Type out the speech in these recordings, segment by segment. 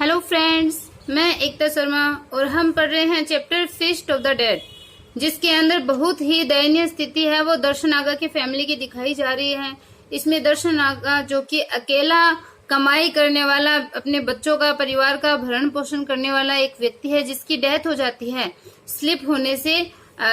Hello friends, मैं एकता शर्मा और हम पढ़ रहे हैं chapter feast of the dead, जिसके अंदर बहुत ही दयनीय स्थिति है वो दर्शन आगा की फैमिली की दिखाई जा रही है। इसमें दर्शन आगा जो कि अकेला कमाई करने वाला, अपने बच्चों का, परिवार का भरण पोषण करने वाला एक व्यक्ति है, जिसकी डेथ हो जाती है स्लिप होने से।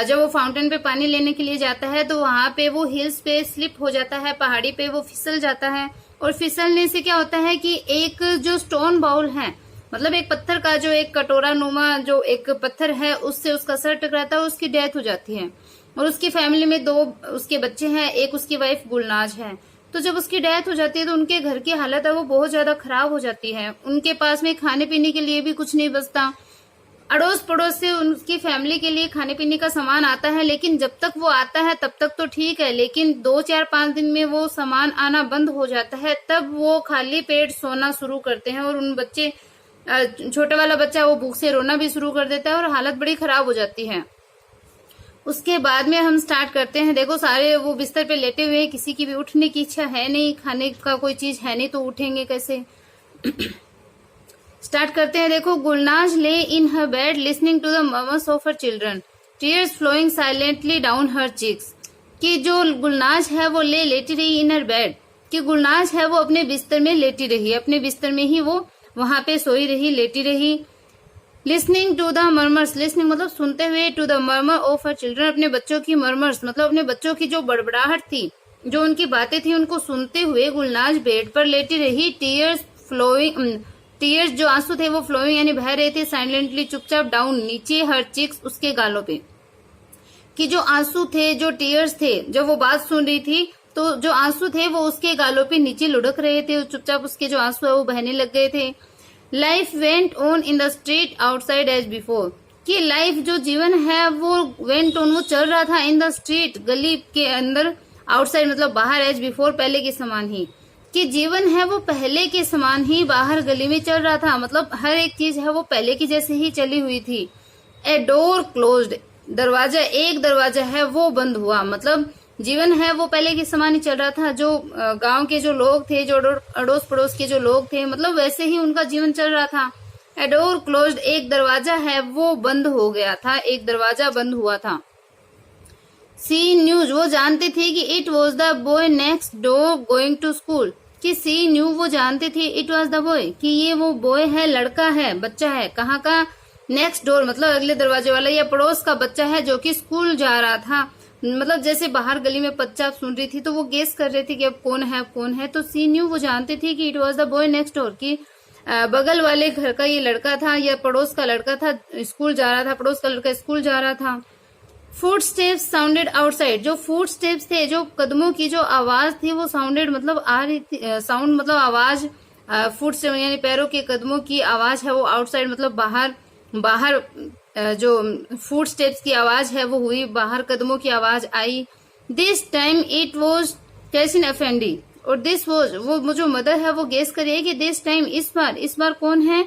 जब वो फाउंटेन पे पानी लेने के लिए जाता है तो वहां पे वो हिल्स पे स्लिप हो जाता है, पहाड़ी पे वो फिसल जाता है। और फिसलने से क्या होता है कि एक जो स्टोन बाउल है, मतलब एक पत्थर का जो एक कटोरा नुमा जो एक पत्थर है, उससे उसका सर टकराता है, उसकी डेथ हो जाती है। और उसकी फैमिली में 2 उसके बच्चे हैं, एक उसकी वाइफ गुलनाज है। तो जब उसकी डेथ हो जाती है तो उनके घर की हालत है वो बहुत ज्यादा खराब हो जाती है। उनके पास में खाने पीने के लिए भी कुछ नहीं बचता। अड़ोस पड़ोस से उनकी फैमिली के लिए खाने पीने का सामान आता है, लेकिन जब तक वो आता है तब तक तो ठीक है, लेकिन 2-4-5 दिन में वो सामान आना बंद हो जाता है। तब वो खाली पेट सोना शुरू करते हैं और उन बच्चे, छोटा वाला बच्चा, वो भूख से रोना भी शुरू कर देता है और हालत बड़ी खराब हो जाती है। उसके बाद में हम स्टार्ट करते हैं। देखो, सारे वो बिस्तर पे लेटे हुए हैं, किसी की भी उठने की इच्छा है नहीं, खाने का कोई चीज है नहीं, तो उठेंगे कैसे। स्टार्ट करते हैं। देखो, Gulnaz lay in her bed listening to the murmurs of her children, tears flowing silently down her cheeks. कि जो गुलनाज है वो लेटी रही इन हर बेड, कि गुलनाज है वो अपने बिस्तर में लेटी रही, अपने बिस्तर में ही वो वहां पे सोई रही, लेटी रही। Listening to the murmurs, listening मतलब सुनते हुए, to the murmur of her children, अपने बच्चों की मर्मर्स मतलब अपने बच्चों की जो बड़बड़ाहट थी, जो उनकी बातें थी, उनको सुनते हुए गुलनाज बेड पर लेटी रही। टीयर्स जो आंसू थे वो फ्लोइंग यानी बह रहे थे, साइलेंटली चुपचाप, डाउन नीचे, हर चिक्स उसके गालों पे। कि जो आंसू थे, जो टीयर्स थे, जब वो बात सुन रही थी तो जो आंसू थे वो उसके गालों पे नीचे लुढ़क रहे थे, चुपचाप उसके जो आंसू है वो बहने लग गए थे। Life went on in the street outside as before, कि लाइफ जो जीवन है वो वेंट ऑन, वो चल रहा था, इन द स्ट्रीट गली के अंदर, आउटसाइड मतलब बाहर, एज बिफोर पहले के समान ही। कि जीवन है वो पहले के समान ही बाहर गली में चल रहा था, मतलब हर एक चीज है वो पहले की जैसे ही चली हुई थी। ए डोर क्लोज्ड, दरवाजा, एक दरवाजा है वो बंद हुआ, मतलब जीवन है वो पहले के समान ही चल रहा था। जो गांव के जो लोग थे, जो अड़ोस पड़ोस के जो लोग थे, मतलब वैसे ही उनका जीवन चल रहा था। ए डोर क्लोज्ड, एक दरवाजा है वो बंद हो गया था, एक दरवाजा बंद हुआ था। सी न्यूज, वो जानती थी कि it was the boy next door going to school. कि सी न्यू, वो जानती थी, इट वॉज द बॉय, कि ये वो बॉय है, लड़का है, बच्चा है। कहाँ का? नेक्स्ट डोर मतलब अगले दरवाजे वाला, या पड़ोस का बच्चा है जो कि स्कूल जा रहा था। मतलब जैसे बाहर गली में पच्चाप सुन रही थी तो वो गेस कर रही थी कि अब कौन है, अब कौन है। तो सी न्यू, वो जानती थी कि it was the boy next door, की बगल वाले घर का ये लड़का था, या पड़ोस का लड़का था, स्कूल जा रहा था, पड़ोस का लड़का स्कूल जा रहा था। फुट स्टेप्स साउंडेड आउटसाइड, जो फुट स्टेप्स थे, जो कदमों की जो आवाज थी वो साउंडेड मतलब आ रही थी, साउंड मतलब आवाज, फुट स्टेप यानी पैरों के कदमों की आवाज है वो आउटसाइड मतलब बाहर, बाहर जो फुट स्टेप्स की आवाज है वो हुई, बाहर कदमों की आवाज आई। दिस टाइम इट वॉज तहसीन अफेंडी, और दिस वॉज, वो जो मदर है वो गेस करिए कि दिस टाइम, इस बार कौन है।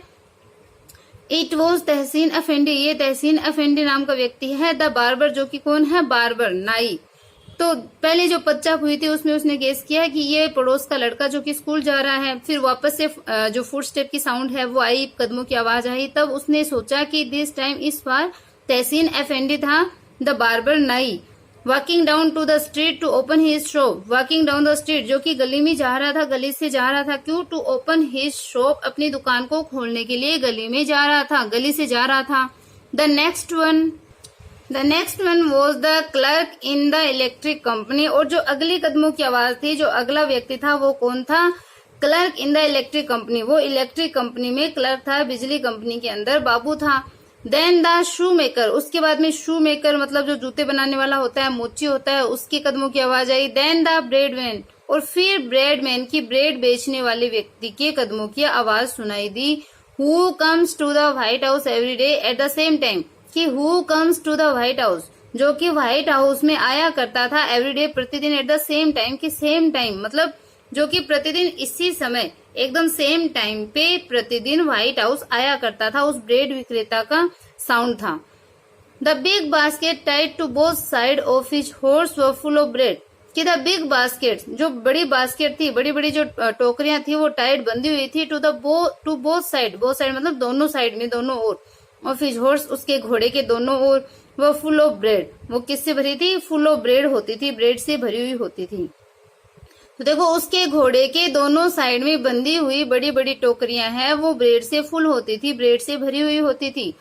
इट वॉज तहसीन अफेंडी, ये तहसीन अफेंडी नाम का व्यक्ति है। द बार्बर, जो कि कौन है, बार्बर, नाई। तो पहले जो पच्चाप हुई थी उसमें उसने गेस किया कि ये पड़ोस का लड़का जो कि स्कूल जा रहा है। फिर वापस से जो फुट स्टेप की साउंड है वो आई, कदमों की आवाज आई, तब उसने सोचा कि दिस टाइम, इस बार तहसीन अफेंडी था, द बार्बर, नाई। Walking down to the street to open his shop, walking down the street, जो कि गली में जा रहा था, गली से जा रहा था। क्यों? टू ओपन हिज शॉप, अपनी दुकान को खोलने के लिए गली में जा रहा था, गली से जा रहा था। The next one was the clerk in the electric company, और जो अगली कदमों की आवाज थी, जो अगला व्यक्ति था वो कौन था, clerk in the electric company, वो इलेक्ट्रिक कंपनी में क्लर्क था, बिजली कंपनी के अंदर बाबू था। देन द शू मेकर, उसके बाद में शू मेकर मतलब जो जूते बनाने वाला होता है, मोची होता है, उसके कदमों की आवाज आई। देन द ब्रेड मैन, और फिर ब्रेड मैन की, ब्रेड बेचने वाले व्यक्ति के कदमों की आवाज सुनाई दी। Who comes to the White House every day at the same time, कि who comes to the White House, जो कि व्हाइट हाउस में आया करता था एवरी डे, प्रतिदिन, एट द सेम टाइम, की सेम टाइम मतलब जो कि प्रतिदिन इसी समय एकदम सेम टाइम पे प्रतिदिन व्हाइट हाउस आया करता था, उस ब्रेड विक्रेता का साउंड था। The big basket tied to both side of his horse were full of bread, कि द बिग बास्केट, जो बड़ी बास्केट थी, बड़ी बड़ी जो टोकरियां थी वो टाइट बंधी हुई थी टू बोथ साइड मतलब दोनों साइड में, दोनों ओर, और हिज हॉर्स, उसके घोड़े के दोनों ओर, वो फुल ऑफ ब्रेड, वो किससे भरी थी, फुल ऑफ ब्रेड होती थी, ब्रेड से भरी हुई होती थी। तो देखो उसके घोड़े के दोनों साइड में बंधी हुई बड़ी बड़ी टोकरियां हैं, वो ब्रेड से फुल होती थी, ब्रेड से भरी हुई होती थी।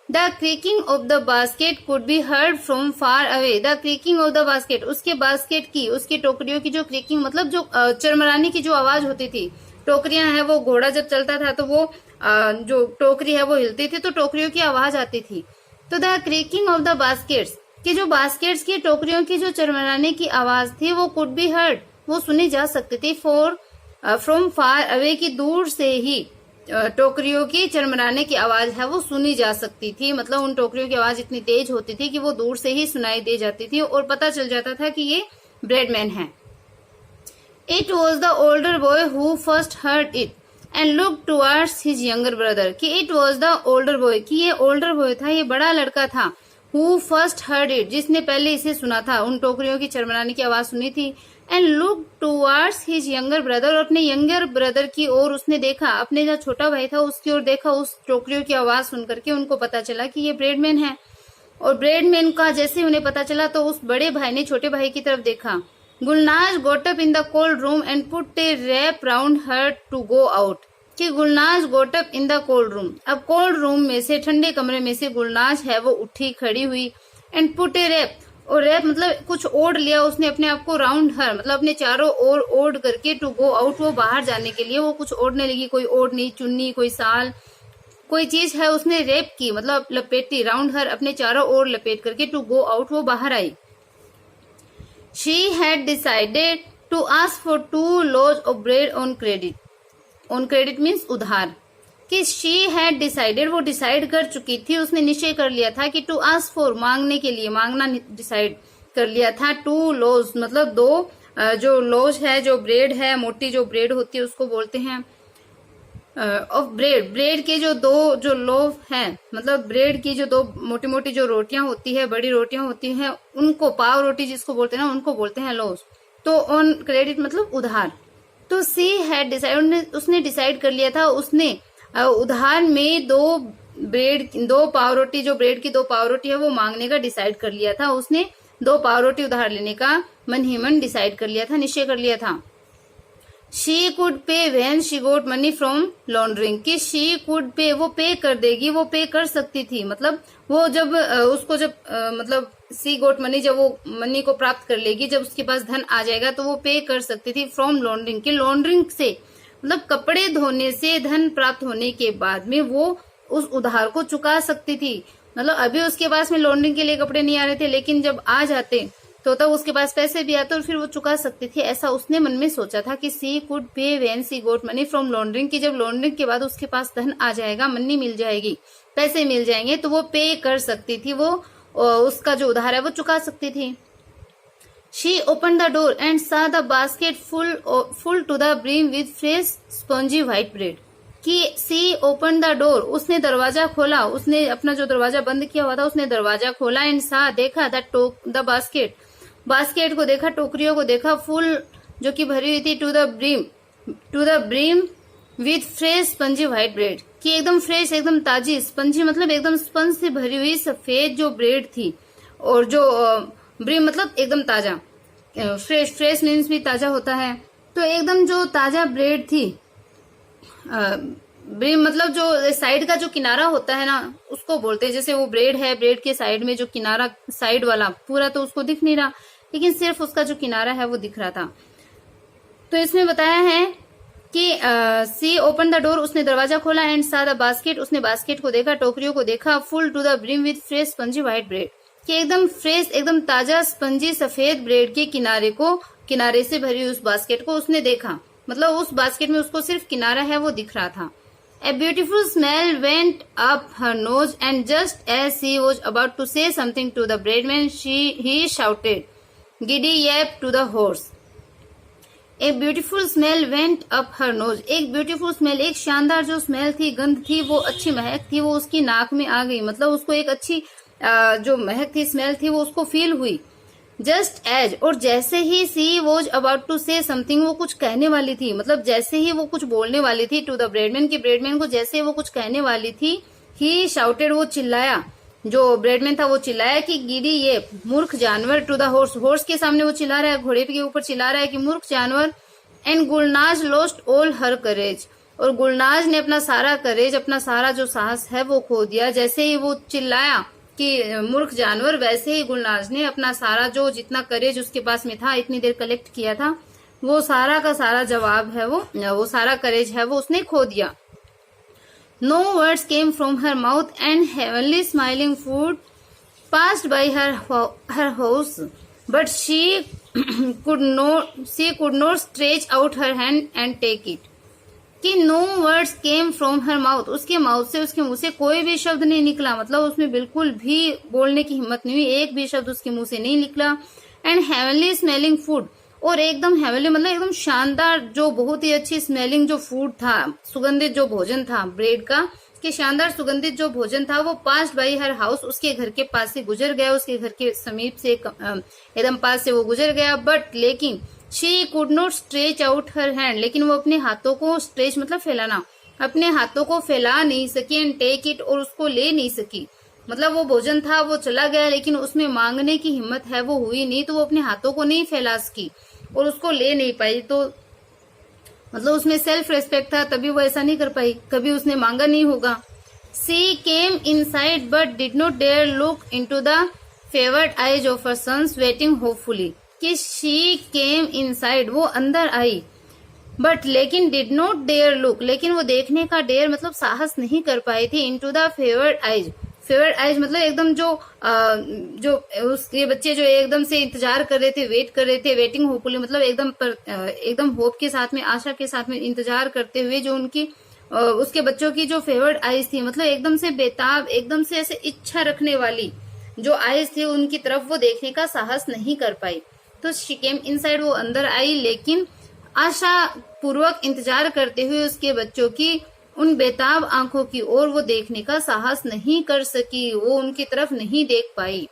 The creaking of the basket could be heard from far away. The creaking of the basket, उसके बास्केट की, उसकी टोकरियों की जो क्रीकिंग मतलब जो चरमराने की जो आवाज होती थी, टोकरियां हैं, वो घोड़ा जब चलता था तो वो जो टोकरी है वो हिलती थी तो टोकरियों की आवाज आती थी। तो the creaking of the baskets, की जो बास्केट्स की टोकरियों की जो चरमराने की आवाज थी वो कुड बी हर्ड, वो सुनी जा सकती थी, फ्रॉम फार अवे, की दूर से ही टोकरियों की चरमराने की आवाज है वो सुनी जा सकती थी। मतलब उन टोकरियों की आवाज इतनी तेज होती थी कि वो दूर से ही सुनाई दे जाती थी और पता चल जाता था कि ये ब्रेडमैन है। It was the older boy who first heard it and look towards his younger brother, कि it was the older boy, कि ये ओल्डर बॉय था, ये बड़ा लड़का था, हु फर्स्ट हर्ड इट, जिसने पहले इसे सुना था, उन टोकरियों की चरमराने की आवाज सुनी थी, and look towards his younger brother, और अपने यंगर ब्रदर की ओर उसने देखा, अपने जो छोटा भाई था उसकी ओर देखा, उस टोकरियों की आवाज सुन करके उनको पता चला कि ये ब्रेडमैन है। और ब्रेडमैन का जैसे उन्हें पता चला तो उस बड़े भाई ने छोटे भाई की तरफ देखा। Gulnaz got up in the cold room and put a wrap round her to go out, कि Gulnaz got up in the cold room, अब कोल्ड रूम में से, ठंडे कमरे में से गुलनाज है वो उठी, खड़ी हुई, एंड पुट ए रैप, और रैप मतलब कुछ ओढ़ लिया उसने अपने आप को, राउंड हर मतलब अपने चारों ओर ओढ़ करके, टू गो आउट, वो बाहर जाने के लिए वो कुछ ओढ़ने लगी, कोई ओढ़नी, चुन्नी, कोई साल, कोई चीज है उसने रैप की, मतलब लपेटी, राउंड हर, अपने चारों ओर लपेट करके, टू गो आउट, वो बाहर आई। She had decided to ask for 2 loaves of bread on credit, on credit means उधार, कि शी हैड डिसाइडेड, वो डिसाइड कर चुकी थी, उसने निश्चय कर लिया था कि टू आस्क फॉर, मांगने के लिए, मांगना डिसाइड कर लिया था, 2 loaves मतलब 2 जो loaves है, जो ब्रेड है, मोटी जो ब्रेड होती है उसको बोलते हैं ऑफ ब्रेड, ब्रेड के जो 2 जो लोफ है, मतलब ब्रेड की जो 2 मोटी मोटी जो रोटियां होती है, बड़ी रोटियां होती हैं, उनको पाव रोटी जिसको बोलते हैं ना, उनको बोलते हैं लोव्स। तो ऑन क्रेडिट मतलब उधार। तो सी हैड डिसाइड, उसने डिसाइड कर लिया था, उसने उधार में 2 पाव रोटी, जो ब्रेड की 2 पाव रोटी है वो मांगने का डिसाइड कर लिया था, उसने 2 पाव रोटी उधार लेने का मन ही मन डिसाइड कर लिया था, निश्चय कर लिया था। She could pay when she got money from laundering, कि शी कुड पे, वो पे कर देगी, वो पे कर सकती थी, मतलब वो जब उसको जब मतलब सी गोट मनी, जब वो मनी को प्राप्त कर लेगी, जब उसके पास धन आ जाएगा तो वो पे कर सकती थी फ्रॉम लॉन्ड्रिंग, के लॉन्ड्रिंग से मतलब कपड़े धोने से धन प्राप्त होने के बाद में वो उस उधार को चुका सकती थी। मतलब अभी उसके पास में लॉन्ड्रिंग के लिए कपड़े नहीं आ रहे थे, लेकिन जब आ जाते तो तब उसके पास पैसे भी आते और फिर वो चुका सकती थी, ऐसा उसने मन में सोचा था कि she could pay when she got money from laundering, की जब लॉन्ड्रिंग के बाद उसके पास धन आ जाएगा, मनी मिल जाएगी, पैसे मिल जाएंगे, तो वो पे कर सकती थी, वो उसका जो उधार है वो चुका सकती थी। She open the door and saw the basket full to the brim with fresh spongy white bread, कि सी ओपन द डोर, उसने दरवाजा खोला, उसने अपना जो दरवाजा बंद किया हुआ था उसने दरवाजा खोला, एंड सा देखा द बास्केट, बास्केट को देखा, टोकरियों को देखा, फुल जो कि भरी हुई थी, to the brim with fresh spongy white bread, कि एकदम फ्रेश, एकदम ताजी, स्पंजी मतलब एकदम स्पंज से भरी हुई सफेद जो ब्रेड थी, और जो ब्रिम मतलब एकदम ताजा, फ्रेश मीन्स भी ताजा होता है, तो एकदम जो ताजा ब्रेड थी, ब्रिम मतलब जो साइड का जो किनारा होता है ना उसको बोलते हैं, जैसे वो ब्रेड है, ब्रेड के साइड में जो किनारा, साइड वाला पूरा तो उसको दिख नहीं रहा, लेकिन सिर्फ उसका जो किनारा है वो दिख रहा था। तो इसमें बताया है कि सी ओपन द डोर, उसने दरवाजा खोला, एंड सा द बास्केट, उसने बास्केट को देखा, टोकरियों को देखा, full to the brim with fresh spongy white bread, कि एकदम फ्रेश, एकदम ताजा स्पंजी सफेद ब्रेड के किनारे से भरी उस बास्केट को उसने देखा, मतलब उस बास्केट में उसको सिर्फ किनारा है वो दिख रहा था। A beautiful smell went up her nose, and just as she was about to say something to the braidman, he shouted, "Giddy yap to the horse." A beautiful smell went up her nose. एक beautiful smell, एक शानदार जो smell थी, गंध थी, वो अच्छी महक थी, वो उसकी नाक में आ गई, मतलब उसको एक अच्छी जो महक थी, स्मेल थी, वो उसको फील हुई। जस्ट एज, और जैसे ही she was about to say something, वो कुछ कहने वाली थी, मतलब जैसे ही वो कुछ बोलने वाली थी टू द ब्रेडमैन, की ब्रेडमैन को जैसे ही वो कुछ कहने वाली थी, ही शाउटेड, वो चिल्लाया, जो ब्रेडमैन था वो चिल्लाया कि गिरी ये मूर्ख जानवर, टू द हॉर्स, हॉर्स के सामने वो चिल्ला रहा है, घोड़े के ऊपर चिल्ला रहा है कि मूर्ख जानवर। एंड गुलनाज लॉस्ट ऑल हर करेज, और गुलनाज ने अपना सारा करेज, अपना सारा जो साहस है वो खो दिया। जैसे ही वो चिल्लाया कि मूर्ख जानवर, वैसे ही गुलनाज ने अपना सारा जो जितना करेज उसके पास में था, इतनी देर कलेक्ट किया था, वो सारा का सारा जवाब है वो सारा करेज है वो उसने खो दिया। No words came from her mouth and heavenly smiling food passed by her house, but she could not stretch out her hand and take it. कि no words came from her mouth, उसके mouth से, उसके मुंह से कोई भी शब्द नहीं निकला, मतलब उसमें बिल्कुल भी बोलने की हिम्मत नहीं हुई, एक भी शब्द उसके मुंह से नहीं निकला। एंड हेवनली स्मेलिंग फूड, और एकदम हेवनली मतलब एकदम शानदार, जो बहुत ही अच्छी स्मेलिंग जो फूड था, सुगंधित जो भोजन था ब्रेड का, कि शानदार सुगंधित जो भोजन था वो पास बाई हर हाउस, उसके घर के पास से गुजर गया, उसके घर के समीप से एकदम पास से वो गुजर गया। बट लेकिन she could not stretch out her hand, लेकिन वो अपने हाथों को, स्ट्रेच मतलब फैलाना, अपने हाथों को फैला नहीं सकी, एंड टेक इट, और उसको ले नहीं सकी। मतलब वो भोजन था वो चला गया, लेकिन उसमें मांगने की हिम्मत है वो हुई नहीं, तो वो अपने हाथों को नहीं फैला सकी और उसको ले नहीं पाई। तो मतलब उसमें सेल्फ रेस्पेक्ट था, तभी वो ऐसा नहीं कर पाई, कभी उसने मांगा नहीं होगा। She came inside but did not dare look into the fevered eyes of her sons waiting hopefully. कि शी केम इनसाइड, वो अंदर आई, बट लेकिन डिड नॉट डेयर लुक, लेकिन वो देखने का डेयर मतलब साहस नहीं कर पाई थी, into the fevered eyes. Favoured eyes मतलब एकदम जो उसके बच्चे जो एकदम से इंतजार कर रहे थे, वेट कर रहे थे, वेटिंग होपफुली मतलब एकदम होप के साथ में, आशा के साथ में इंतजार करते हुए, जो उनकी उसके बच्चों की जो फेवर्ड आईज थी, मतलब एकदम से बेताब, एकदम से ऐसे इच्छा रखने वाली जो आईज थी, उनकी तरफ वो देखने का साहस नहीं कर पाई। तो शी केम इनसाइड, वो अंदर आई, लेकिन आशा पूर्वक इंतजार करते हुए उसके बच्चों की उन बेताब आंखों की ओर वो देखने का साहस नहीं कर सकी, वो उनकी तरफ नहीं देख पाई।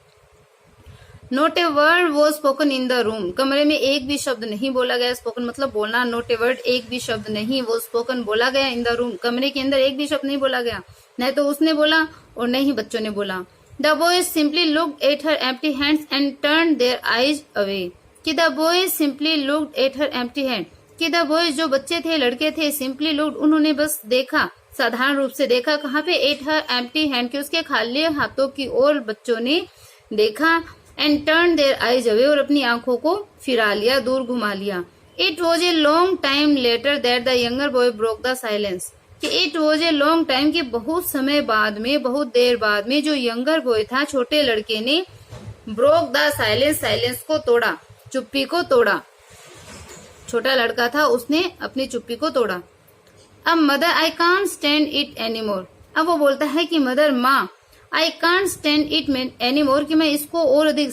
नोट ए वर्ड वो स्पोकन इन द रूम, कमरे में एक भी शब्द नहीं बोला गया। स्पोकन मतलब बोलना, नोट ए वर्ड एक भी शब्द नहीं, वो स्पोकन बोला गया इन द रूम, कमरे के अंदर एक भी शब्द नहीं बोला गया, न तो उसने बोला और न ही बच्चों ने बोला। The boys simply looked at her empty hands and turned their eyes away. कि the boys simply looked at her empty hand. कि the boys जो बच्चे थे, लड़के थे, simply looked उन्होंने बस देखा, साधारण रूप से देखा, कहाँ पे, at her empty hand, कि उसके खाली हाथों की ओर बच्चों ने देखा, and turned their eyes away, और अपनी आंखों को फिरा लिया, दूर घुमा लिया। It was a long time later that the younger boy broke the silence. कि it was a long time, कि बहुत समय बाद में, बहुत देर बाद में, जो यंगर बॉय था, छोटे लड़के ने ब्रोक द साइलेंस, साइलेंस को तोड़ा, चुप्पी को तोड़ा। छोटा लड़का था, उसने अपनी चुप्पी को तोड़ा। अब mother I can't stand it anymore, अब वो बोलता है कि मदर, माँ, I can't stand it anymore, कि मैं इसको और अधिक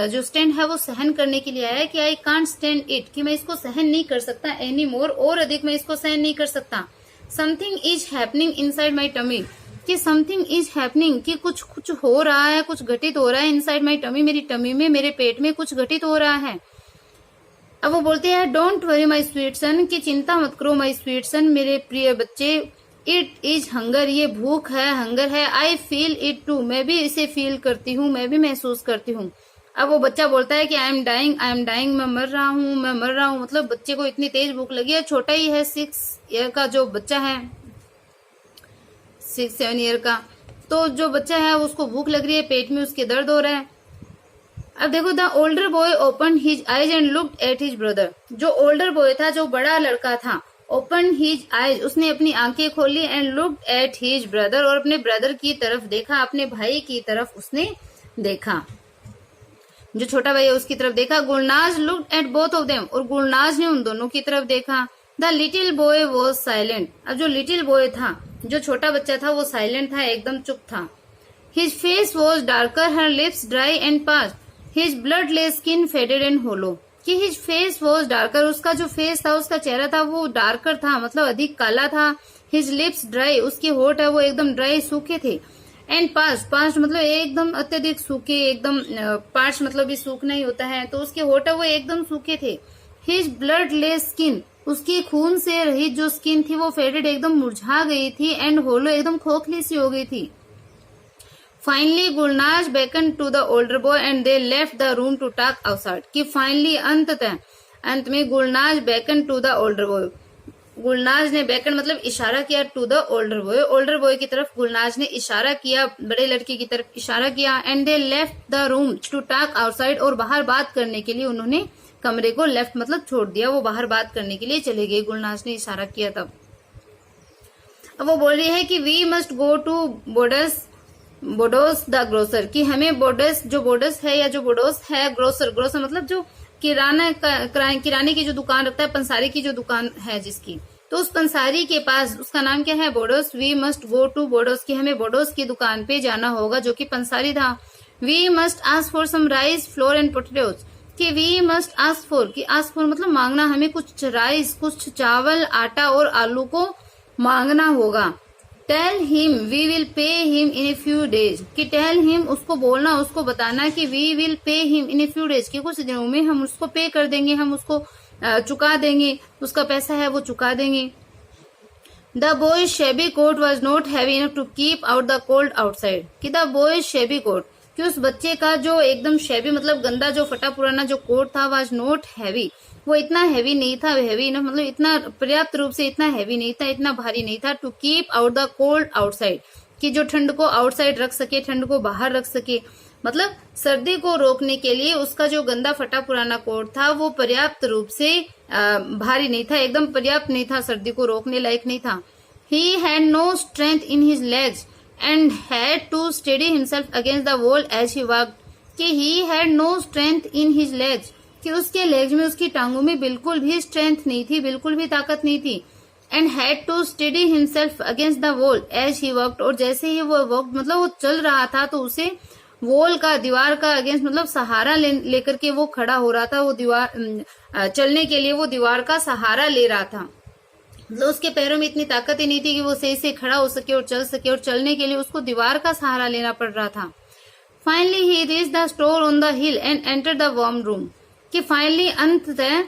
जो स्टैंड है वो सहन करने के लिए आया, कि आई कांट स्टैंड इट, कि मैं इसको सहन नहीं कर सकता, एनीमोर और अधिक मैं इसको सहन नहीं कर सकता। Something is happening inside my tummy, कि समथिंग इज हैपनिंग, कि कुछ हो रहा है, कुछ घटित हो रहा है, इनसाइड माई टमी, मेरी टमी में, मेरे पेट में कुछ घटित हो रहा है। अब वो बोलते हैं डोंट वरी माई स्वीट सन, कि चिंता मत करो माई स्वीट सन, मेरे प्रिय बच्चे। इट इज हंगर, ये भूख है, हंगर है। आई फील इट टू, मैं भी इसे फील करती हूँ, मैं भी महसूस करती हूँ। अब वो बच्चा बोलता है कि I am dying, I am dying, मैं मर रहा हूँ, मैं मर रहा हूँ। मतलब बच्चे को इतनी तेज भूख लगी है, छोटा ही है, 6 ईयर का जो बच्चा है, 6-7 ईयर का, तो जो बच्चा है उसको भूख लग रही है, पेट में उसके दर्द हो रहा है। अब देखो, the older boy open his eyes and looked at his brother, जो ओल्डर बॉय था, जो बड़ा लड़का था, ओपन हिज आईज, उसने अपनी आंखें खोली, and looked at his brother, और अपने ब्रदर की तरफ देखा, अपने भाई की तरफ उसने देखा, जो छोटा भाई है उसकी तरफ देखा। Gulnaz looked at both of them, और गुलनाज ने उन दोनों की तरफ देखा। The little boy was silent, अब जो लिटिल बॉय था, जो छोटा बच्चा था, वो साइलेंट था, एकदम चुप था। His face was darker, her lips dry and parched, his bloodless skin faded and hollow, कि हिज फेस वॉज डार्कर, उसका जो फेस था, उसका चेहरा था, वो डार्कर था, मतलब अधिक काला था। हिज लिप्स ड्राई, उसके होठ है वो एकदम ड्राई, सूखे थे। एंड पास्ट मतलब एकदम अत्यधिक सूखे, एकदम पार्च मतलब भी सूखना ही होता है, तो उसके होठ वो एकदम सूखे थे। हिज ब्लडलेस स्किन, उसकी खून से रहित जो स्किन थी वो फेडेड एकदम मुरझा गई थी, एंड होलो एकदम खोखली सी हो गई थी। Finally Gulnaz beckoned to the older boy and they left the room to talk outside. कि फाइनली अंत में Gulnaz beckoned to the older boy, Gulnaz ने बेकन मतलब इशारा किया टू द ओल्डर बॉय की तरफ गुलनाज ने इशारा किया, बड़े लड़के की तरफ इशारा किया। And they left the room to talk outside, और बाहर बात करने के लिए उन्होंने कमरे को लेफ्ट मतलब छोड़ दिया, वो बाहर बात करने के लिए चले गए, गुलनाज ने इशारा किया तब। अब वो बोल रही है कि we must go to Bodos the grocer, कि हमें बोडोस है या जो बोडोस है, ग्रोसर मतलब जो किराने की जो दुकान रखता है, पंसारी की जो दुकान है जिसकी, तो उस पंसारी के पास, उसका नाम क्या है, बोडोस। वी मस्ट गो टू बोडोस, कि हमें बोडोस की दुकान पे जाना होगा जो कि पंसारी था। We must ask for some rice flour and potatoes, कि वी मस्ट आस्क फॉर, कि आस्क फॉर मतलब मांगना, हमें कुछ राइस, कुछ चावल, आटा और आलू को मांगना होगा। Tell him we will pay him in a few days, कि टेल हिम उसको बोलना, उसको बताना कि we will pay him in a few days, कि कुछ दिनों में हम उसको पे कर देंगे, हम उसको चुका देंगे, उसका पैसा है वो चुका देंगे। The boy's shabby coat was not heavy enough to keep out the cold outside, कि द बॉयज शेबी कोट, कि उस बच्चे का जो एकदम शेबी मतलब गंदा जो फटा पुराना जो कोट था, वॉज नॉट हैवी, वो इतना हैवी नहीं था, हैवी इनफ मतलब इतना पर्याप्त रूप से इतना हैवी नहीं था, इतना भारी नहीं था, to keep out the cold outside, कि जो ठंड को आउटसाइड रख सके, ठंड को बाहर रख सके, मतलब सर्दी को रोकने के लिए उसका जो गंदा फटा पुराना कोट था वो पर्याप्त रूप से भारी नहीं था, एकदम पर्याप्त नहीं था, सर्दी को रोकने लायक नहीं था। He had no strength in his legs and had to steady himself against the wall as he walked, कि he had no strength in his legs, कि उसके लेग्स में, उसकी टांगों में बिल्कुल भी स्ट्रेंथ नहीं थी, बिल्कुल भी ताकत नहीं थी। And had to steady himself against the wall as he walked, और जैसे ही वो वॉक्ड मतलब वो चल रहा था तो उसे वॉल का, दीवार का अगेंस्ट मतलब सहारा लेकर के वो खड़ा हो रहा था, वो दीवार चलने के लिए वो दीवार का सहारा ले रहा था, मतलब उसके पैरों में इतनी ताकत ही नहीं थी कि वो सही से खड़ा हो सके और चल सके, और चलने के लिए उसको दीवार का सहारा लेना पड़ रहा था। Finally he reach the store on the hill and enter the warm room, कि फाइनली अंततः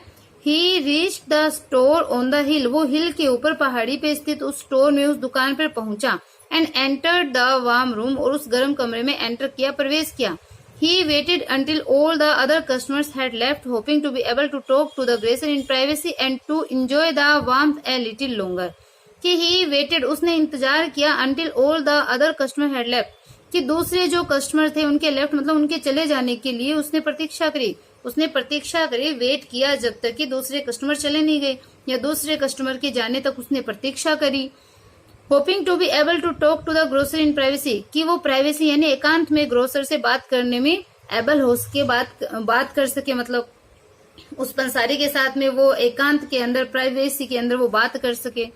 he reach the store on the hill, वो हिल के ऊपर पहाड़ी पे स्थित उस स्टोर में, उस दुकान पर पहुंचा। And entered the warm room, और उस गर्म कमरे में एंटर किया, प्रवेश किया। He waited until all the other customers had left, hoping to be able to talk to the grocer in privacy and to enjoy the warmth a little longer, कि he waited उसने इंतजार किया, until all the other customer had left, कि दूसरे जो customer थे उनके left मतलब उनके चले जाने के लिए उसने प्रतीक्षा करी, वेट किया जब तक कि दूसरे कस्टमर चले नहीं गए, या दूसरे कस्टमर के जाने तक उसने प्रतीक्षा करी। Hoping to be able to talk to the grocer in privacy, कि वो प्राइवेसी यानी एकांत में ग्रोसर से बात करने में एबल हो सके, बात कर सके, मतलब उस पंसारी के साथ में वो एकांत के अंदर, प्राइवेसी के अंदर वो बात कर सके।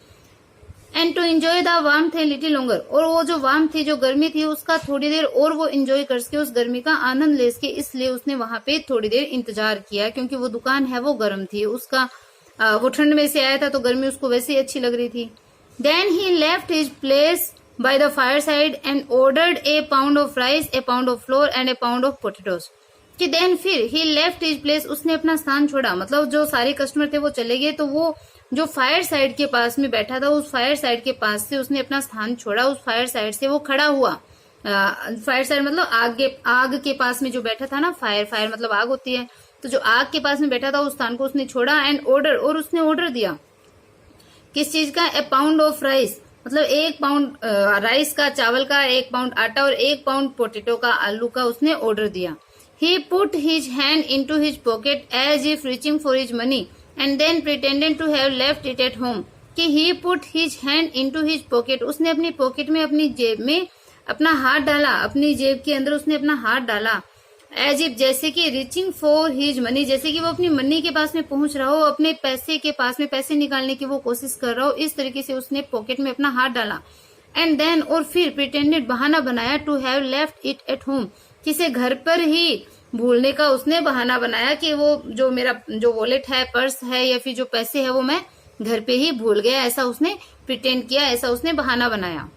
And to enjoy the warmth a little longer, और वो जो वार्मथ थी, जो गर्मी थी, उसका थोड़ी देर और वो एंजॉय कर सके, उस गर्मी का आनंद ले सके, इसलिए उसने वहां पे थोड़ी देर इंतजार किया, क्योंकि वो दुकान है वो गर्म थी, उसका वो ठंड में से आया था तो गर्मी उसको वैसे ही अच्छी लग रही थी। Then he left his place by the fireside and ordered a pound of rice, a pound of flour and a pound of potatoes. कि then फिर he left his place, उसने अपना स्थान छोड़ा, मतलब जो सारे कस्टमर थे वो चले गए, तो वो जो फायर साइड के पास में बैठा था, उस फायर साइड के पास से उसने अपना स्थान छोड़ा, उस फायर साइड से वो खड़ा हुआ। फायर साइड मतलब आग के पास में जो बैठा था ना, फायर मतलब आग होती है, तो जो आग के पास में बैठा था उस स्थान को उसने छोड़ा। एंड ऑर्डर, और उसने ऑर्डर दिया किस चीज का, ए पाउंड ऑफ राइस, मतलब 1 पाउंड राइस का, चावल का, 1 पाउंड आटा और 1 पाउंड पोटेटो का, आलू का उसने ऑर्डर दिया। He put his hand into his pocket as if reaching for his money and then pretended to have left it at home, कि he put his hand into his pocket, उसने अपनी pocket में, अपनी जेब में अपना हाथ डाला, अपनी जेब के अंदर उसने अपना हाथ डाला, एज इफ जैसे कि रीचिंग फॉर हिज मनी, जैसे कि वो अपनी मनी के पास में पहुंच रहा हो, अपने पैसे के पास में पैसे निकालने की वो कोशिश कर रहा हो, इस तरीके से उसने पॉकेट में अपना हाथ डाला। एंड देन, और फिर प्रिटेंडेड बहाना बनाया, to have left it at home, किसे घर पर ही भूलने का उसने बहाना बनाया, कि वो जो मेरा जो वॉलेट है, पर्स है या फिर जो पैसे है वो मैं घर पे ही भूल गया, ऐसा उसने प्रिटेंड किया, ऐसा उसने बहाना बनाया।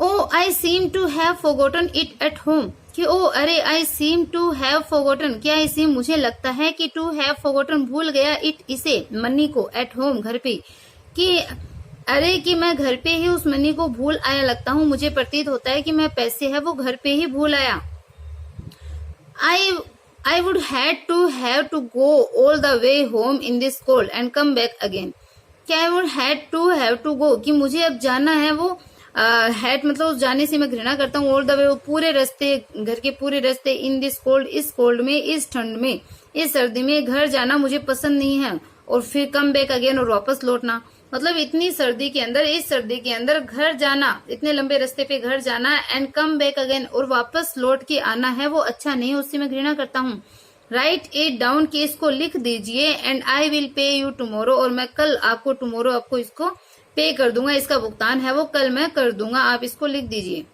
Oh I seem to have forgotten it at home, कि ओ अरे I seem to have forgotten, क्या आई सीम मुझे लगता है कि टू हैव फॉरगॉटन भूल गया, इट इसे, मनी को, एट होम घर पे, कि अरे कि मैं घर पे ही उस मनी को भूल आया लगता हूँ, मुझे प्रतीत होता है कि मैं पैसे है वो घर पे ही भूल आया। I would had to have to go all the way home in this cold and come back again, क्या I would had to have to go, कि मुझे अब जाना है वो, हैड मतलब उस जाने से मैं घृणा करता हूँ, ऑल द वे वो पूरे रास्ते, घर के पूरे रास्ते, इन दिस कोल्ड इस कोल्ड में, इस ठंड में, इस सर्दी में घर जाना मुझे पसंद नहीं है, और फिर कम बैक अगेन और वापस लौटना, मतलब इतनी सर्दी के अंदर, इस सर्दी के अंदर घर जाना, इतने लंबे रास्ते पे घर जाना, एंड कम बैक अगेन और वापस लौट के आना है वो अच्छा नहीं, उससे मैं घृणा करता हूँ। राइट इट डाउन, कि इसको लिख दीजिए, and I will pay you tomorrow, और मैं कल आपको, टुमारो आपको इसको पे कर दूंगा, इसका भुगतान है वो कल मैं कर दूंगा, आप इसको लिख दीजिए।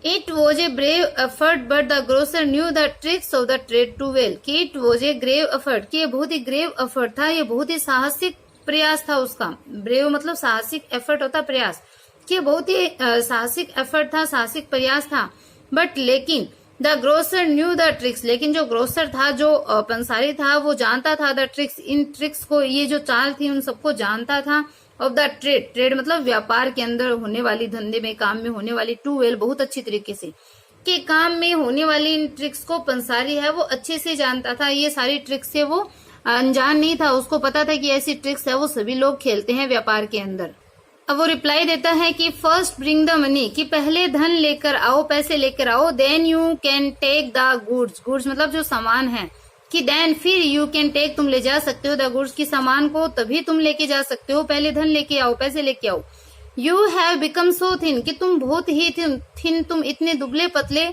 It was a brave effort but the grocer knew the tricks of the trade too well, कि it was a grave effort, कि ये बहुत ही ग्रेव एफर्ट था, ये बहुत ही साहसिक प्रयास था उसका, ब्रेव मतलब साहसिक, एफर्ट होता प्रयास, कि बहुत ही साहसिक एफर्ट था, साहसिक प्रयास था, बट लेकिन the grocer knew the tricks, लेकिन जो ग्रोसर था, जो पंसारी था, वो जानता था द ट्रिक्स, इन ट्रिक्स को, ये जो चाल थी उन सबको जानता था, ऑफ द ट्रेड, ट्रेड मतलब व्यापार के अंदर होने वाली, धंधे में, काम में होने वाली, टू वेल बहुत अच्छी तरीके से, कि काम में होने वाली इन ट्रिक्स को पंसारी है वो अच्छे से जानता था, ये सारी ट्रिक्स से वो अनजान नहीं था, उसको पता था कि ऐसी ट्रिक्स है वो सभी लोग खेलते हैं व्यापार के अंदर। अब वो रिप्लाई देता है कि फर्स्ट ब्रिंग द मनी, कि पहले धन लेकर आओ, पैसे लेकर आओ, then you can take the goods, goods मतलब जो सामान है, कि देन फिर यू कैन टेक तुम ले जा सकते हो, द गुड्स की सामान को तभी तुम लेके जा सकते हो, पहले धन लेके आओ, पैसे लेके आओ। You have become so thin, कि तुम बहुत ही थिन, तुम इतने दुबले पतले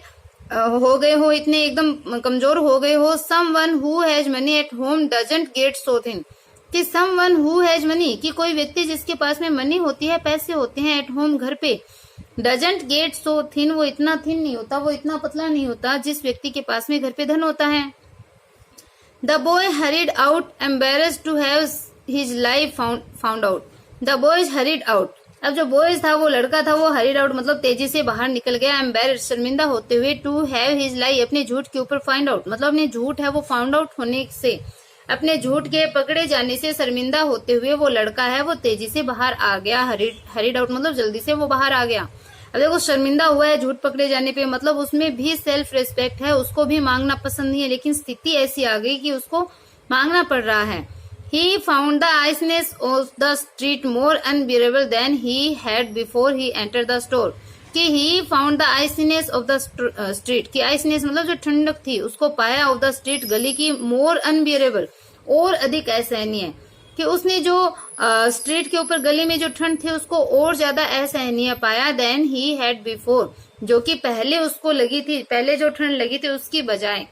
हो गए हो, इतने एकदम कमजोर हो गए हो। Someone who has money at home doesn't get so thin, कि समवन हु हैज मनी, कि कोई व्यक्ति जिसके पास में मनी होती है, पैसे होते हैं, एट होम घर पे, डजंट गेट सो थिन, वो इतना थिन नहीं होता, वो इतना पतला नहीं होता जिस व्यक्ति के पास में घर पे धन होता है। The boy hurried out embarrassed to have his life found out, the boys hurried out, अब जो बॉयज था वो लड़का था, वो हरीड आउट मतलब तेजी से बाहर निकल गया, एम्बेरेस्ड शर्मिंदा होते हुए, टू हैव हिज लाई अपने झूठ के ऊपर फाइंड आउट मतलब अपने झूठ है वो फाउंड आउट होने से, अपने झूठ के पकड़े जाने से शर्मिंदा होते हुए वो लड़का है वो तेजी से बाहर आ गया, हरीड आउट मतलब जल्दी से वो बाहर आ गया। अब देखो शर्मिंदा हुआ है झूठ पकड़े जाने पे, मतलब उसमें भी सेल्फ रिस्पेक्ट है, उसको भी मांगना पसंद नहीं है, लेकिन स्थिति ऐसी आ गई कि उसको मांगना पड़ रहा है। He found the iciness of the street more unbearable than he had before he entered the store, कि he found the iciness of the street, कि iciness मतलब जो ठंडक थी उसको पाया, of the street गली की, more unbearable और अधिक असहनीय, कि उसने जो स्ट्रीट के ऊपर गली में जो ठंड थी उसको और ज्यादा असहनीय पाया, than he had before, जो कि पहले उसको लगी थी, पहले जो ठंड लगी थी उसकी बजाय,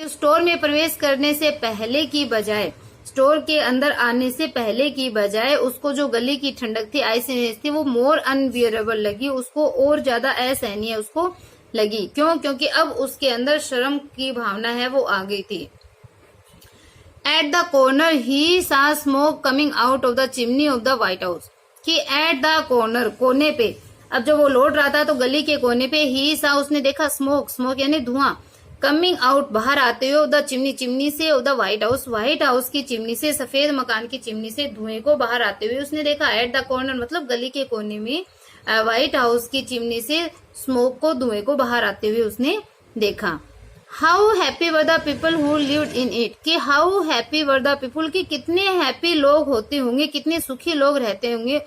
स्टोर में प्रवेश करने से पहले की बजाय, स्टोर के अंदर आने से पहले की बजाय उसको जो गली की ठंडक थी, आइसनेस थी, वो मोर अनबियरेबल लगी, उसको और ज्यादा असहनीय उसको लगी। क्यों? क्योंकि अब उसके अंदर शर्म की भावना है वो आ गई थी। एट द कॉर्नर ही सा smoke coming out of the chimney of the White house, कि एट द कॉर्नर कोने पे, अब जब वो लौट रहा था तो गली के कोने पे ही सा उसने देखा स्मोक, स्मोक यानी धुआं, कमिंग आउट बाहर आते हुए, द चिमनी चिमनी से, of the White house white House की चिमनी से, सफेद मकान की चिमनी से धुएं को बाहर आते हुए उसने देखा। एट द कॉर्नर मतलब गली के कोने में व्हाइट हाउस की चिमनी से स्मोक को, धुएं को बाहर आते हुए उसने देखा। How happy were the people who lived in it, कि how happy were the people, कि कितने हैप्पी लोग होते होंगे, कितने सुखी लोग रहते होंगे,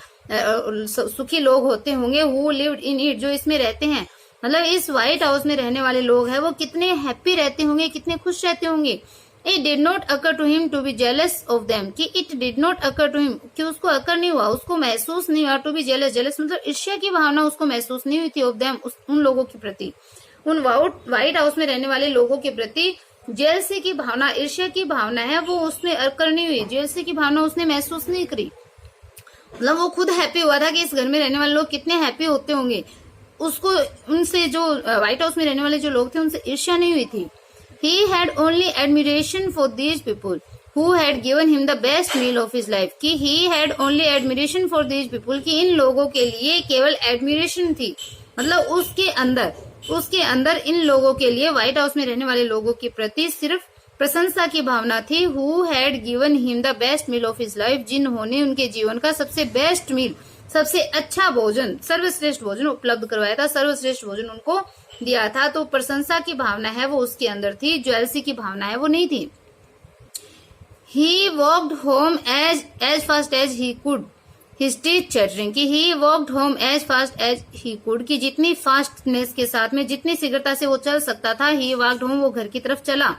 सुखी लोग होते होंगे, हु लिव्ड इन इट जो इसमें रहते हैं, मतलब इस व्हाइट हाउस में रहने वाले लोग हैं वो कितने हैप्पी रहते होंगे, कितने खुश रहते होंगे। It did not occur to him to be jealous of them, कि it did not occur to him, कि उसको अकर नहीं हुआ, उसको महसूस नहीं हुआ, टू बी जेलस, जेलस मतलब ईर्ष्या की भावना उसको महसूस नहीं हुई थी, ऑफ देम उन लोगों के प्रति, उन व्हाइट हाउस में रहने वाले लोगों के प्रति जेलसी की भावना, ईर्ष्या की भावना है वो उसमें अकर नहीं हुई, जेलसी की भावना उसने महसूस नहीं करी। मतलब वो खुद हैप्पी हुआ था कि इस घर में रहने वाले लोग कितने हैप्पी होते होंगे, उसको उनसे जो व्हाइट हाउस में रहने वाले जो लोग थे उनसे ईर्ष्या नहीं हुई थी। He had only admiration for these people, who had given him the best meal of his life, कि he had only admiration for these people, कि इन लोगों के लिए केवल admiration थी, मतलब उसके अंदर इन लोगों के लिए, व्हाइट हाउस में रहने वाले लोगों के प्रति सिर्फ प्रशंसा की भावना थी। who had given him the best meal of his life, जिन्होंने उनके जीवन का सबसे बेस्ट मील, सबसे अच्छा भोजन, सर्वश्रेष्ठ भोजन उपलब्ध करवाया था, सर्वश्रेष्ठ भोजन उनको दिया था। तो प्रशंसा की भावना है वो उसके अंदर थी, जेलसी की भावना है वो नहीं थी। He walked home as fast as he could, his teeth chattering, कि he walked home as fast as he could, कि जितनी फास्टनेस के साथ में, जितनी शीघ्रता से वो चल सकता था, he walked home, वो घर की तरफ चला।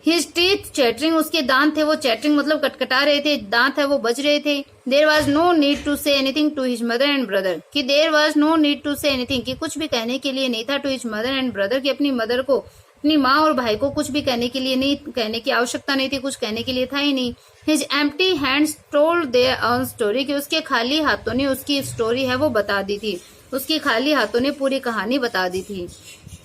His teeth chattering, उसके दांत थे वो chattering मतलब कटकटा रहे थे, दांत है वो बज रहे थे। There was no need to say anything to his mother and brother, कि there was no need to say anything, कि कुछ भी कहने के लिए नहीं था, to his mother and brother, कि अपनी मदर को, अपनी माँ और भाई को कुछ भी कहने के लिए नहीं, कहने की आवश्यकता नहीं थी, कुछ कहने के लिए था ही नहीं। His empty hands told their own story, कि उसके खाली हाथों ने उसकी स्टोरी है वो बता दी थी, उसकी खाली हाथों ने पूरी कहानी बता दी थी।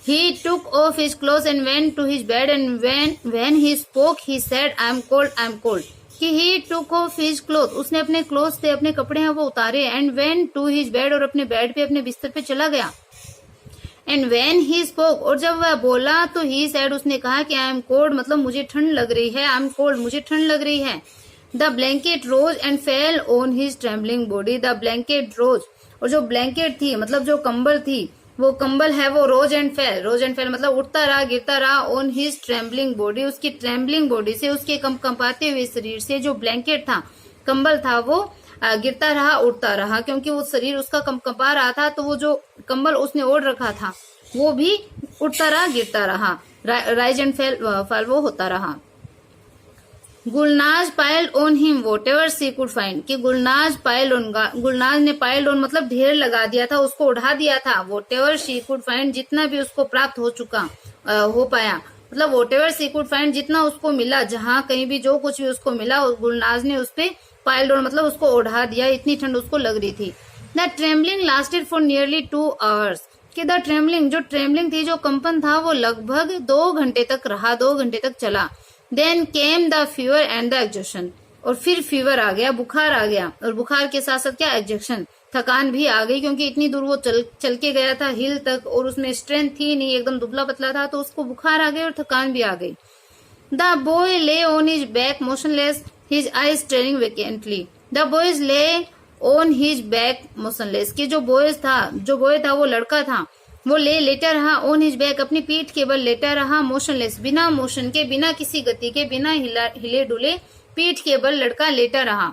He took off his clothes and went to his bed, and when he spoke he said, I am cold, I am cold, कि he took off his clothes, उसने अपने क्लोथ से अपने कपड़े हैं वो उतारे, and went to his bed, और अपने बेड पे, अपने बिस्तर पे चला गया। And when he spoke, और जब वह बोला तो he said, उसने कहा कि I am cold, मतलब मुझे ठंड लग रही है, I am cold, मुझे ठंड लग रही है। The blanket rose and fell on his trembling body, the blanket rose, और जो ब्लैंकेट थी मतलब जो कंबल थी, वो कंबल है वो रोज एंड फेल मतलब उठता रहा, गिरता रहा, ऑन हिज ट्रेम्बलिंग बॉडी, उसकी ट्रेम्बलिंग बॉडी से, उसके कंपाते हुए शरीर से जो ब्लैंकेट था, कंबल था, वो गिरता रहा, उठता रहा, क्योंकि वो शरीर उसका कंपा रहा था, तो वो जो कंबल उसने ओढ़ रखा था वो भी उठता रहा, गिरता रहा, राइज एंड फॉल वो होता रहा। Gulnaz piled on him whatever she could find, कि गुलनाज ने पाइल्ड ऑन मतलब ढेर लगा दिया था, उसको उठा दिया था, व्हाटएवर शी कुड फाइंड, जितना भी उसको प्राप्त हो पाया, मतलब व्हाटएवर शी कुड फाइंड, जितना उसको मिला, जहां कहीं भी जो कुछ भी उसको मिला, गुलनाज ने उस पे पाइल्ड ऑन मतलब उसको उठा दिया, इतनी ठंड उसको लग रही थी। The trembling lasted for nearly 2 hours, कि द ट्रेम्बलिंग, जो ट्रेम्बलिंग थी, जो कंपन था, वो लगभग 2 घंटे तक रहा, 2 घंटे तक चला। Then came the fever and the exhaustion, और फिर फीवर आ गया, बुखार आ गया, और बुखार के साथ साथ क्या, एग्जॉशन, थकान भी आ गई, क्योंकि इतनी दूर वो चल के गया था हिल तक, और उसमें स्ट्रेंथ थी नहीं, एकदम दुबला पतला था, तो उसको बुखार आ गई और थकान भी आ गई। The boy lay on his back motionless, his eyes staring vacantly. The boys lay on his back motionless, कि जो बॉय था वो लड़का था, वो लेटा रहा, ऑन हिज बैक, अपनी पीठ के बल लेटा रहा, मोशनलेस, बिना मोशन के, बिना किसी गति के, बिना हिले डुले, पीठ के बल लड़का लेटा रहा।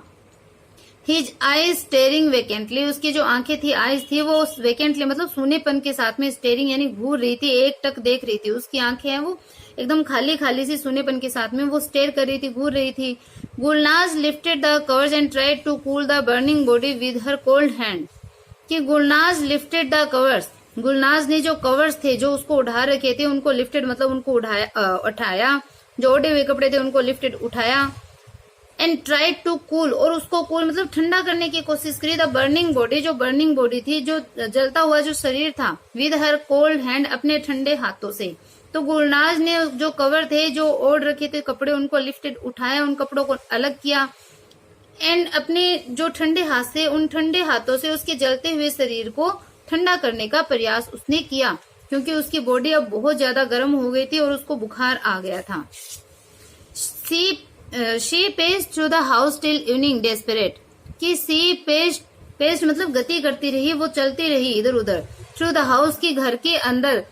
हिज आईज स्टेरिंग वेकेंटली, उसकी जो आंखें थी, आईज थी, वो वेकेंटली मतलब सूनेपन के साथ में, स्टेरिंग यानी घूर रही थी, एक टक देख रही थी, उसकी आंखें हैं वो एकदम खाली खाली सी, सूनेपन के साथ में वो स्टेयर कर रही थी, घूर रही थी। Gulnaz lifted the covers and tried to cool the burning body with her cold hand, कि Gulnaz lifted the covers, Gulnaz ने जो कवर्स थे, जो उसको उठा रखे थे, उनको लिफ्टेड मतलब उनको उठाया, जो ओढ़े हुए कपड़े थे उनको लिफ्टेड उठाया, एंड ट्राइड टू कूल, और उसको कूल मतलब ठंडा करने की कोशिश करी, द बर्निंग बॉडी, जो बर्निंग बॉडी थी, जो जलता हुआ जो शरीर था, विद हर कोल्ड हैंड, अपने ठंडे हाथों से। तो गुलनाज ने जो कवर थे, जो ओढ़ रखे थे कपड़े, उनको लिफ्टेड उठाया, उन कपड़ों को अलग किया, एंड अपने जो ठंडे हाथ से, उन ठंडे हाथों से उसके जलते हुए शरीर को ठंडा करने का प्रयास उसने किया, क्योंकि उसकी बॉडी अब बहुत ज्यादा गर्म हो गई थी और उसको बुखार आ गया था। She paced through the house till evening desperate, कि सी पेस्ड मतलब गति करती रही, वो चलती रही इधर उधर, थ्रू द हाउस की घर के अंदर,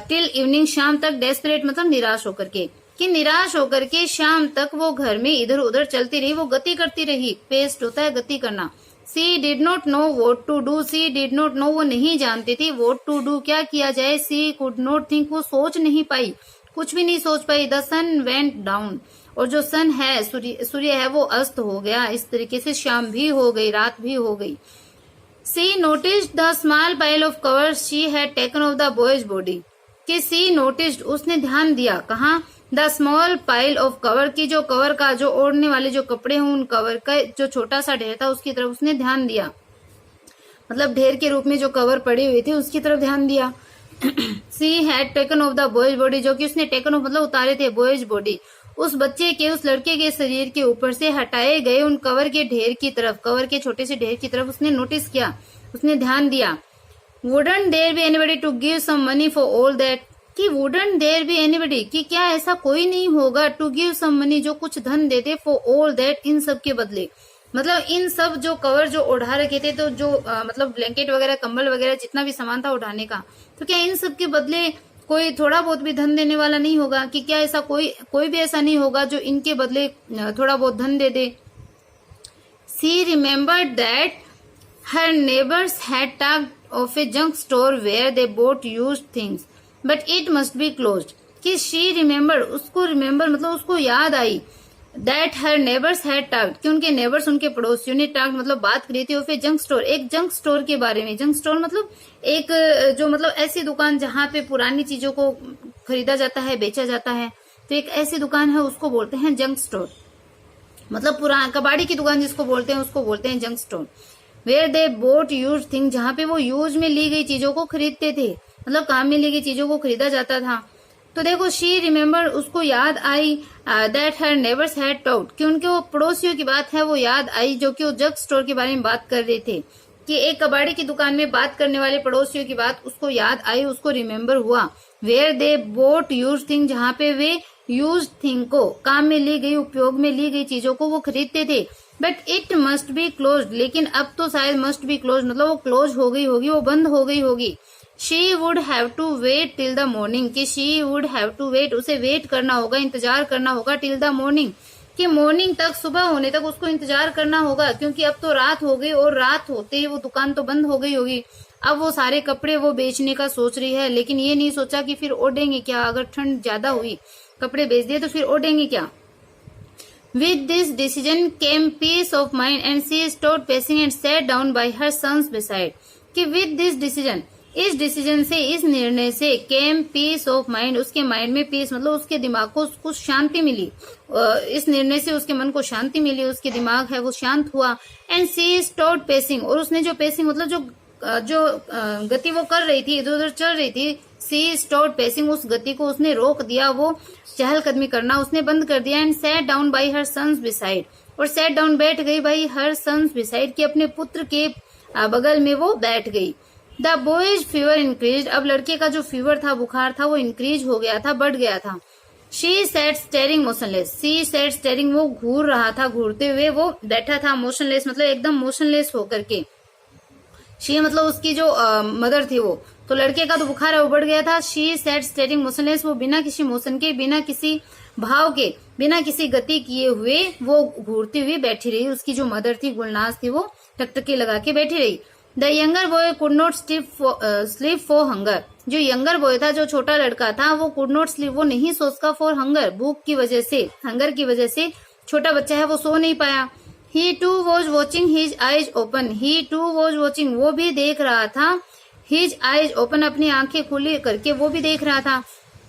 टिल इवनिंग शाम तक, डेस्परेट मतलब निराश होकर के, कि निराश होकर के शाम तक वो घर में इधर उधर चलती रही, वो गति करती रही, पेस्ट होता है गति करना। She did not know what to do, she did not know, वो नहीं जानती थी, what to do क्या किया जाए, she could not think, वो सोच नहीं पाई, कुछ भी नहीं सोच पाई। The sun went down, और जो सन है, सूर्य है, वो अस्त हो गया, इस तरीके से शाम भी हो गई, रात भी हो गई। She noticed the small pile of covers she had taken of the boy's body, कि she noticed, उसने ध्यान दिया, कहाँ, the small pile of cover, की जो कवर का, जो ओढ़ने वाले जो कपड़े हों, उन कवर का जो छोटा सा ढेर था, उसकी तरफ उसने ध्यान दिया, मतलब ढेर के रूप में जो कवर पड़ी हुई थी उसकी तरफ ध्यान दिया। She had taken of the boys body, जो कि उसने टेकन ऑफ मतलब उतारे थे, बॉयज बॉडी, उस बच्चे के, उस लड़के के शरीर के ऊपर से हटाए गए उन कवर के ढेर की तरफ, कवर के छोटे से ढेर की तरफ उसने नोटिस किया, उसने ध्यान दिया। Wouldn't there be anybody to give some money for all that, कि वुडंट देयर बी एनीबडी, कि क्या ऐसा कोई नहीं होगा, टू गिव सम मनी, जो कुछ धन देते, फॉर ऑल दैट, इन सब के बदले। मतलब इन सब जो कवर जो ओढ़ा रखे थे, तो जो मतलब ब्लैंकेट वगैरह, कंबल वगैरह, जितना भी सामान था उठाने का, तो क्या इन सब के बदले कोई थोड़ा बहुत भी धन देने वाला नहीं होगा? कि क्या ऐसा कोई भी ऐसा नहीं होगा जो इनके बदले थोड़ा बहुत धन दे दे? She remembered that her neighbours had talked of a junk store where they bought used things but it must be closed. कि शी रिमेम्बर, उसको रिमेम्बर मतलब उसको याद आई, that her neighbours had talked, कि उनके नेबर्स, उनके पड़ोसियों ने टॉक्ड मतलब बात करी थी, ऑफ ए जंक स्टोर, एक जंक स्टोर के बारे में। जंक स्टोर मतलब एक जो मतलब ऐसी दुकान जहां पे पुरानी चीजों को खरीदा जाता है, बेचा जाता है, तो एक ऐसी दुकान है उसको बोलते हैं जंक स्टोर। मतलब पुराना कबाड़ी की दुकान जिसको बोलते हैं उसको बोलते हैं junk store. Where they bought used thing, जहां पे वो यूज में ली गई चीजों को खरीदते थे, मतलब काम में ली गई चीजों को खरीदा जाता था। तो देखो शी रिमेम्बर, उसको याद आई, that her neighbours had talked, कि उनके वो पड़ोसियों की बात है वो याद आई, जो कि वो जंक स्टोर के बारे में बात कर रहे थे, कि एक कबाड़ी की दुकान में बात करने वाले पड़ोसियों की बात उसको याद आई, उसको रिमेम्बर हुआ। Where they bought used thing, जहां पे वे यूज थिंग को, काम में ली गई, उपयोग में ली गई चीजों को वो खरीदते थे। But it must be close, लेकिन अब तो शायद मस्ट बी क्लोज मतलब वो क्लोज हो गई होगी, वो बंद हो गई होगी। She would have to wait till the morning, कि she would have to wait, उसे वेट करना होगा, इंतजार करना होगा, टिल द मॉर्निंग, कि मॉर्निंग तक, सुबह होने तक उसको इंतजार करना होगा, क्योंकि अब तो रात हो गई और रात होते ही वो दुकान तो बंद हो गई होगी। अब वो सारे कपड़े वो बेचने का सोच रही है, लेकिन ये नहीं सोचा कि फिर ओढ़ेंगे क्या, अगर ठंड ज्यादा हुई, कपड़े बेच दिए तो फिर ओढ़ेंगे क्या। With this decision came peace of mind and she stopped pacing and sat down by her son's beside. कि with this decision, इस डिसीजन से, इस निर्णय से, came peace of mind, उसके माइंड में पीस मतलब उसके दिमाग को कुछ शांति मिली, इस निर्णय से उसके मन को शांति मिली, उसके दिमाग है वो शांत हुआ। एंड she stopped pacing, और उसने जो पेसिंग मतलब जो गति वो कर रही थी, इधर उधर चल रही थी, she stopped pacing, उस गति को उसने रोक दिया, वो चहलकदमी करना उसने बंद कर दिया। And sat down by her sons beside, और सैट डाउन बैठ गई बाई हर सन्स बिसाइड, कि अपने पुत्र के बगल में वो बैठ गई। द बॉयज फीवर इंक्रीज, अब लड़के का जो फीवर था, बुखार था, वो इंक्रीज हो गया था, बढ़ गया था। She set steering motionless, she set steering, वो घूर रहा था, घूरते हुए वो बैठा था, मोशनलेस मतलब एकदम मोशनलेस होकर के। शी मतलब उसकी जो मदर थी वो, तो लड़के का तो बुखार है वो बढ़ गया था। शी सैट स्टेरिंग मोशनलेस, वो बिना किसी मोशन के, बिना किसी भाव के, बिना किसी गति किए हुए वो घूरती हुई बैठी रही। उसकी जो मदर थी, गुलनाज थी, वो टकटकी लगा के बैठी रही। The younger boy could not sleep for hunger, जो यंगर बॉय था, जो छोटा लड़का था, वो कुड नॉट स्लीप, वो नहीं सो सका, फॉर हंगर, भूख की वजह से, हंगर की वजह से, छोटा बच्चा है वो सो नहीं पाया। He too was watching, his eyes open, he too was watching, वो भी देख रहा था, his eyes open, अपनी आंखें खुली करके वो भी देख रहा था।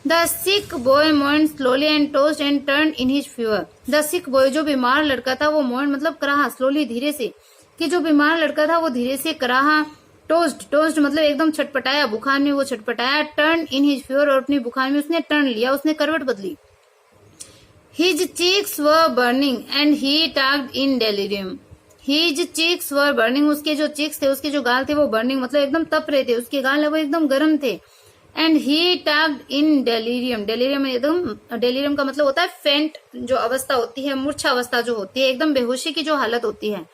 The sick boy moaned slowly and tossed and turned in his fever. The sick boy, जो बीमार लड़का था, वो moaned मतलब कराहा, slowly धीरे से, कि जो बीमार लड़का था वो धीरे से कराहा, tossed मतलब एकदम छटपटाया, बुखार में वो छटपटाया, turned in his fever, और अपनी बुखार में उसने टर्न लिया, उसने करवट बदली। His cheeks were burning and he talked in delirium. His cheeks were burning, उसके जो cheeks थे, उसके जो गाल थे वो burning मतलब एकदम तप रहे थे, उसके गाल है वो एकदम गर्म थे। And he talked in delirium, delirium एकदम, delirium का मतलब होता है फेंट जो अवस्था होती है, मूर्छा अवस्था जो होती है, एकदम बेहोशी की जो हालत होती है।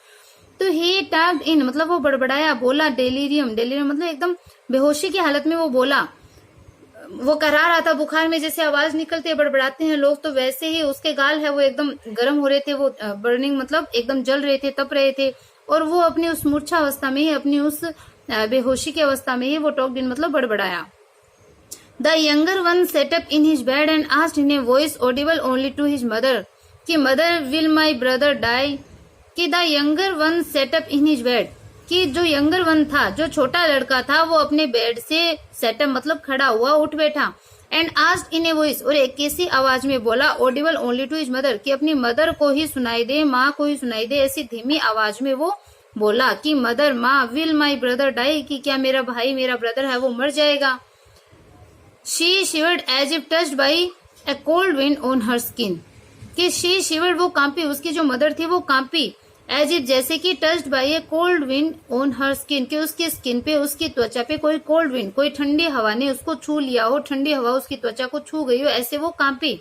तो he talked in मतलब वो बड़बड़ाया, बोला, delirium, delirium मतलब एकदम बेहोशी की हालत में वो बोला, वो करा रहा था, बुखार में जैसे आवाज निकलती है, बड़बड़ाते हैं लोग, तो वैसे ही उसके गाल है वो एकदम गर्म हो रहे थे, वो बर्निंग मतलब एकदम जल रहे थे, तप रहे थे, और वो अपनी उस मूर्छा अवस्था में ही, अपनी उस बेहोशी की अवस्था में ही वो टॉक्ड इन मतलब बड़बड़ाया। The younger one sat up in his bed and asked in a voice audible only to his mother, कि mother will my brother die, कि the younger one sat up in his bed, कि जो younger one था, जो छोटा लड़का था, वो अपने बेड से सेटअप मतलब खड़ा हुआ, उठ बैठा। And asked in a voice, और एक ऐसी आवाज में बोला, audible only to his mother, कि अपनी मदर को ही सुनाई दे, माँ को ही सुनाई दे, ऐसी धीमी आवाज में वो बोला कि मदर, माँ, विल माई ब्रदर डाई, कि क्या मेरा भाई, मेरा ब्रदर है वो मर जाएगा। She shivered as if touched by a cold wind on her skin, कि शी शिवर्ड, वो कांपी, उसकी जो मदर थी वो कांपी, एज इफ, जैसे कि touched bye A cold wind on her skin, कि उसकी स्किन पे, उसकी त्वचा पे कोई कोल्ड विंड, कोई ठंडी हवा ने उसको छू लिया हो, ठंडी हवा उसकी त्वचा को छू गई हो, ऐसे वो copy.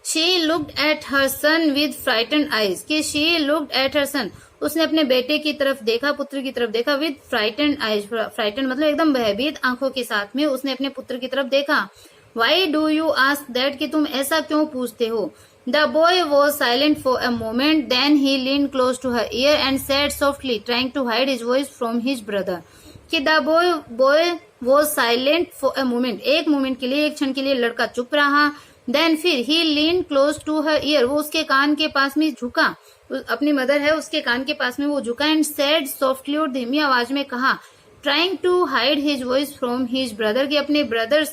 She looked at her sun with frighten eyes, कि शी लुक्ड एट हर सन, उसने अपने बेटे की तरफ देखा, पुत्र की तरफ देखा, विद फ्राइटन आईज, फ्राइटन मतलब एकदम भयभीत आंखों के साथ में उसने अपने पुत्र की तरफ देखा। Why do you ask that, कि तुम ऐसा क्यों पूछते हो। The boy was silent for a moment, then he lean close to her ear and said softly, trying to hide his voice from his brother, कि the boy was silent for a moment, एक moment के लिए, एक क्षण के लिए लड़का चुप रहा, देन फिर ही lean close to her year, वो उसके कान के पास में झुका, अपनी मदर है उसके कान के पास में वो झुका, एंड सेड सॉफ्टली, और धीमी आवाज में कहा, trying to hide his voice from his brother, कि अपने ब्रदर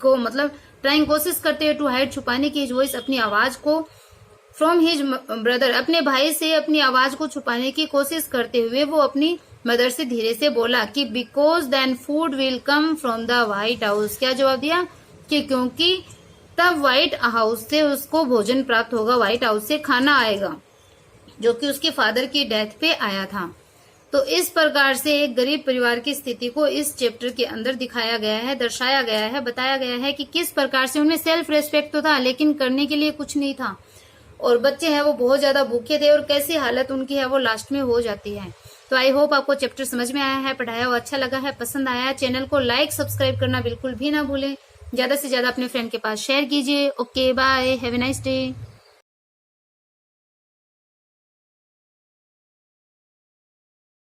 को, मतलब ट्राइंग, कोशिश करते हुए, टू हाइड, छुपाने की, हिज वॉइस, अपनी आवाज को, फ्रॉम हिज ब्रदर, अपने भाई से अपनी आवाज को छुपाने की कोशिश करते हुए वो अपनी मदर से धीरे से बोला कि because then food will come from the White House, क्या जवाब दिया कि क्योंकि तब व्हाइट हाउस से उसको भोजन प्राप्त होगा, व्हाइट हाउस से खाना आएगा, जो कि उसके फादर की डेथ पे आया था। तो इस प्रकार से एक गरीब परिवार की स्थिति को इस चैप्टर के अंदर दिखाया गया है, दर्शाया गया है, बताया गया है कि किस प्रकार से उनमें सेल्फ रेस्पेक्ट तो था लेकिन करने के लिए कुछ नहीं था, और बच्चे हैं वो बहुत ज्यादा भूखे थे और कैसी हालत उनकी है वो लास्ट में हो जाती है। तो आई होप आपको चैप्टर समझ में आया है, पढ़ाया हुआ अच्छा लगा है, पसंद आया है। चैनल को लाइक सब्सक्राइब करना बिल्कुल भी ना भूलें, ज्यादा से ज्यादा अपने फ्रेंड के पास शेयर कीजिए। Okay bye, have a nice day.